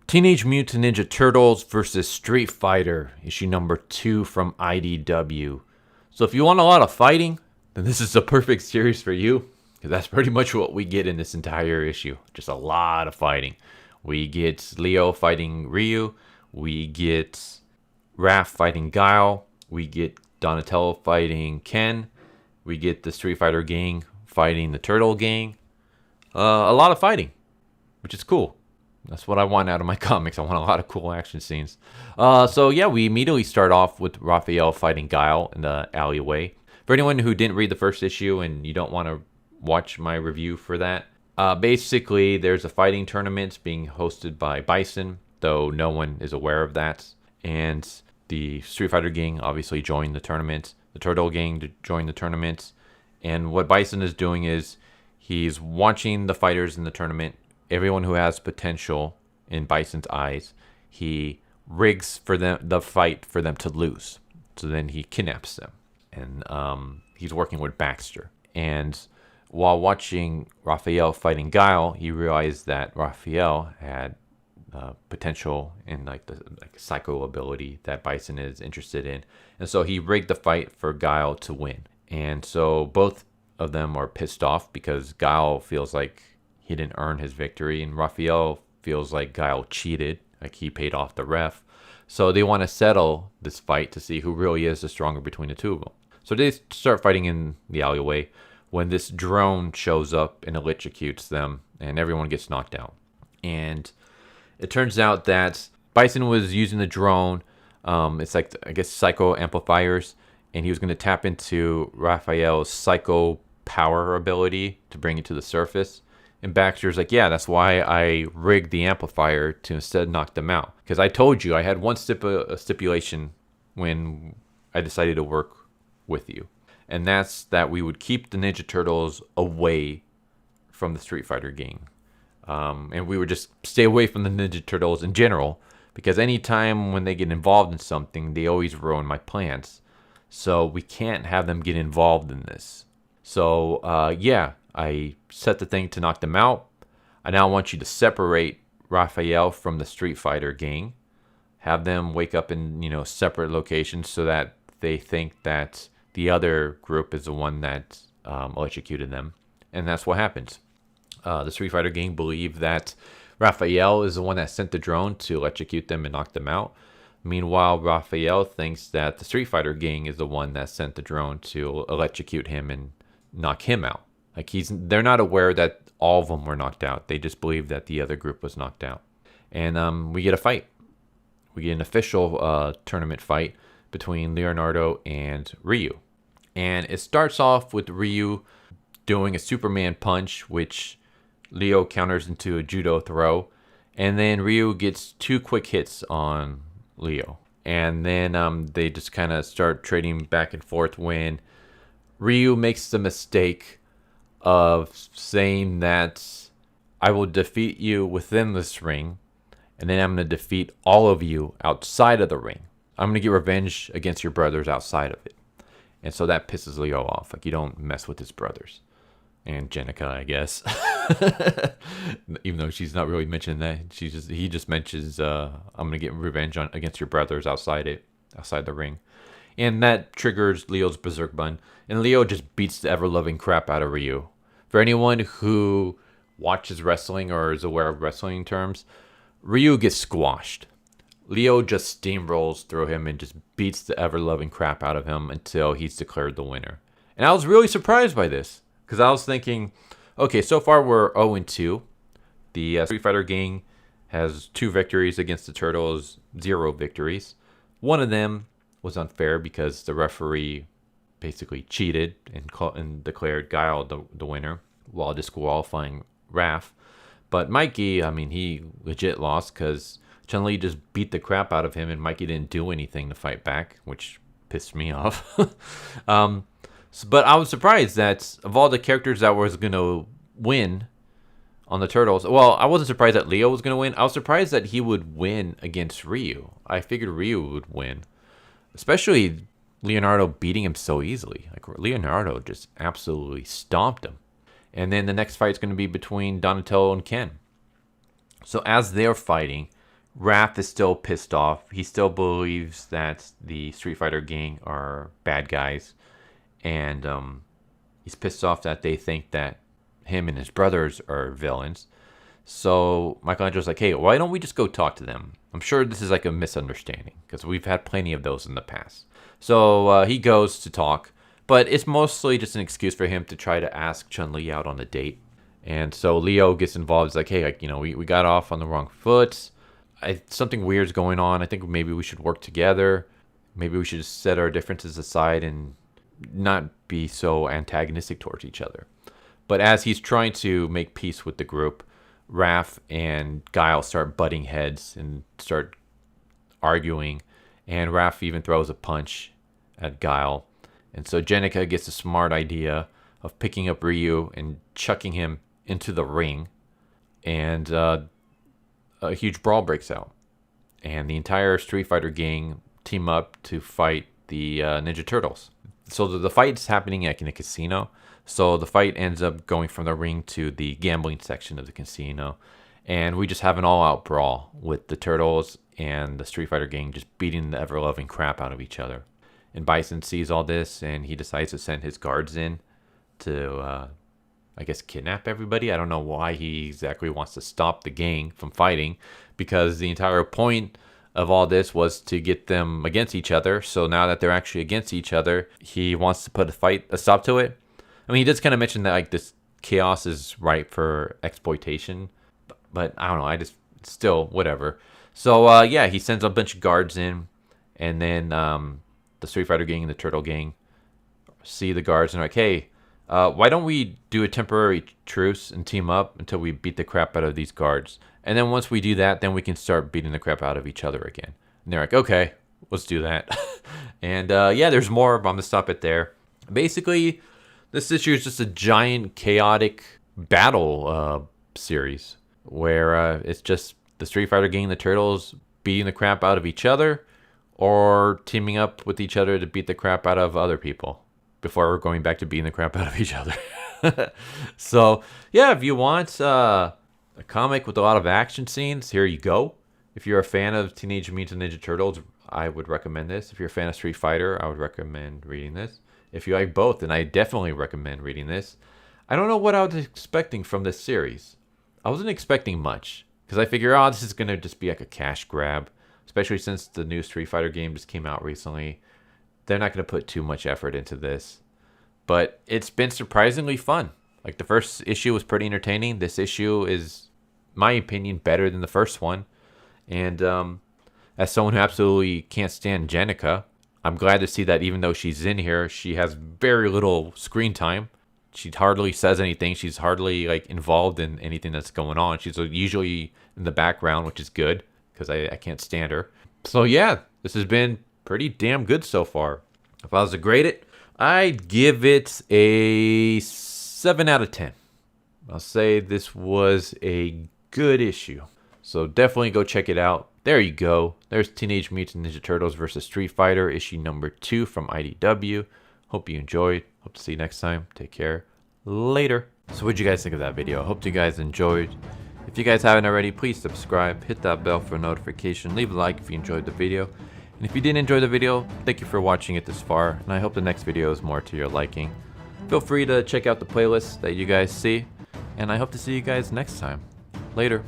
Teenage Mutant Ninja Turtles versus Street Fighter, issue number 2 from IDW. So if you want a lot of fighting, then this is the perfect series for you, because that's pretty much what we get in this entire issue. Just a lot of fighting. We get Leo fighting Ryu, we get Raph fighting Guile, we get Donatello fighting Ken, we get the Street Fighter gang fighting the Turtle gang. A lot of fighting, which is cool. That's what I want out of my comics. I want a lot of cool action scenes. So yeah, we immediately start off with Raphael fighting Guile in the alleyway. For anyone who didn't read the first issue and you don't want to watch my review for that, basically there's a fighting tournament being hosted by Bison, though no one is aware of that. And the Street Fighter gang obviously joined the tournament. The Turtle gang joined the tournament. And what Bison is doing is he's watching the fighters in the tournament. Everyone who has potential in Bison's eyes, he rigs for them the fight for them to lose. So then he kidnaps them, and he's working with Baxter. And while watching Raphael fighting Guile, he realized that Raphael had potential in the psycho ability that Bison is interested in, and so he rigged the fight for Guile to win. And so both of them are pissed off because Guile feels like he didn't earn his victory, and Raphael feels like Guile cheated, like he paid off the ref. So they want to settle this fight to see who really is the stronger between the two of them. So they start fighting in the alleyway when this drone shows up and electrocutes them, and everyone gets knocked out. And it turns out that Bison was using the drone. It's like, I guess, psycho amplifiers, and he was going to tap into Raphael's psycho power ability to bring it to the surface. And Baxter's like, yeah, that's why I rigged the amplifier to instead knock them out. Because I told you I had one stipulation when I decided to work with you. And that's that we would keep the Ninja Turtles away from the Street Fighter gang. And we would just stay away from the Ninja Turtles in general. Because anytime when they get involved in something, they always ruin my plans. So we can't have them get involved in this. So, yeah. I set the thing to knock them out. I now want you to separate Raphael from the Street Fighter gang. Have them wake up in, separate locations so that they think that the other group is the one that electrocuted them. And that's what happens. The Street Fighter gang believe that Raphael is the one that sent the drone to electrocute them and knock them out. Meanwhile, Raphael thinks that the Street Fighter gang is the one that sent the drone to electrocute him and knock him out. Like they're not aware that all of them were knocked out. They just believe that the other group was knocked out. And we get a fight. We get an official tournament fight between Leonardo and Ryu. And it starts off with Ryu doing a Superman punch, which Leo counters into a judo throw. And then Ryu gets 2 quick hits on Leo. And then they just kind of start trading back and forth when Ryu makes the mistake of saying that I will defeat you within this ring, and then I'm going to defeat all of you outside of the ring. I'm going to get revenge against your brothers outside of it. And so that pisses Leo off. Like, you don't mess with his brothers. And Jenica, I guess. Even though she's not really mentioning that. He just mentions, I'm going to get revenge against your brothers outside the ring. And that triggers Leo's berserk button. And Leo just beats the ever-loving crap out of Ryu. For anyone who watches wrestling or is aware of wrestling terms, Ryu gets squashed. Leo just steamrolls through him and just beats the ever-loving crap out of him until he's declared the winner. And I was really surprised by this. Because I was thinking, okay, so far we're 0-2. The Street Fighter gang has 2 victories against the Turtles, 0 victories. One of them was unfair because the referee basically cheated and declared Guile the winner while disqualifying Raph. But Mikey, he legit lost because Chun-Li just beat the crap out of him and Mikey didn't do anything to fight back, which pissed me off. But I was surprised that of all the characters that was going to win on the Turtles, well, I wasn't surprised that Leo was going to win. I was surprised that he would win against Ryu. I figured Ryu would win. Especially Leonardo beating him so easily. Like, Leonardo just absolutely stomped him. And then the next fight is going to be between Donatello and Ken. So as they're fighting, Raph is still pissed off. He still believes that the Street Fighter gang are bad guys. And he's pissed off that they think that him and his brothers are villains. So Michelangelo's like, hey, why don't we just go talk to them? I'm sure this is like a misunderstanding because we've had plenty of those in the past. So he goes to talk, but it's mostly just an excuse for him to try to ask Chun-Li out on a date. And so Leo gets involved. He's like, hey, like, we got off on the wrong foot. Something weird's going on. I think maybe we should work together. Maybe we should just set our differences aside and not be so antagonistic towards each other. But as he's trying to make peace with the group, Raph and Guile start butting heads and start arguing. And Raph even throws a punch at Guile. And so Jenica gets a smart idea of picking up Ryu and chucking him into the ring. And a huge brawl breaks out. And the entire Street Fighter gang team up to fight the Ninja Turtles. So the fight's happening like in a casino. So the fight ends up going from the ring to the gambling section of the casino. And we just have an all-out brawl with the Turtles and the Street Fighter gang just beating the ever-loving crap out of each other. And Bison sees all this and he decides to send his guards in to, I guess, kidnap everybody. I don't know why he exactly wants to stop the gang from fighting, because the entire point of all this was to get them against each other. So now that they're actually against each other, he wants to put a stop to it. I mean, he does kind of mention that like this chaos is ripe for exploitation, but I don't know. I just still whatever. So yeah, he sends a bunch of guards in, and then the Street Fighter gang and the Turtle gang see the guards and are like, hey, why don't we do a temporary truce and team up until we beat the crap out of these guards? And then once we do that, then we can start beating the crap out of each other again. And they're like, okay, let's do that. And yeah, there's more, but I'm going to stop it there. Basically, this issue is just a giant chaotic battle series where it's just the Street Fighter gang and the Turtles beating the crap out of each other or teaming up with each other to beat the crap out of other people before going back to beating the crap out of each other. So, yeah, if you want a comic with a lot of action scenes, here you go. If you're a fan of Teenage Mutant Ninja Turtles, I would recommend this. If you're a fan of Street Fighter, I would recommend reading this. If you like both, then I definitely recommend reading this. I don't know what I was expecting from this series. I wasn't expecting much, because I figure, oh, this is going to just be like a cash grab, especially since the new Street Fighter game just came out recently. They're not going to put too much effort into this. But it's been surprisingly fun. Like, the first issue was pretty entertaining. This issue is, in my opinion, better than the first one. And as someone who absolutely can't stand Jenica, I'm glad to see that even though she's in here, she has very little screen time. She hardly says anything. She's hardly like involved in anything that's going on. She's usually in the background, which is good because I can't stand her. So yeah, this has been pretty damn good so far. If I was to grade it, I'd give it a 7 out of 10. I'll say this was a good issue. So definitely go check it out. There you go. There's Teenage Mutant Ninja Turtles vs. Street Fighter, issue number 2 from IDW. Hope you enjoyed. Hope to see you next time. Take care. Later. So what'd you guys think of that video? Hope you guys enjoyed. If you guys haven't already, please subscribe. Hit that bell for a notification. Leave a like if you enjoyed the video. And if you didn't enjoy the video, thank you for watching it this far. And I hope the next video is more to your liking. Feel free to check out the playlist that you guys see. And I hope to see you guys next time. Later.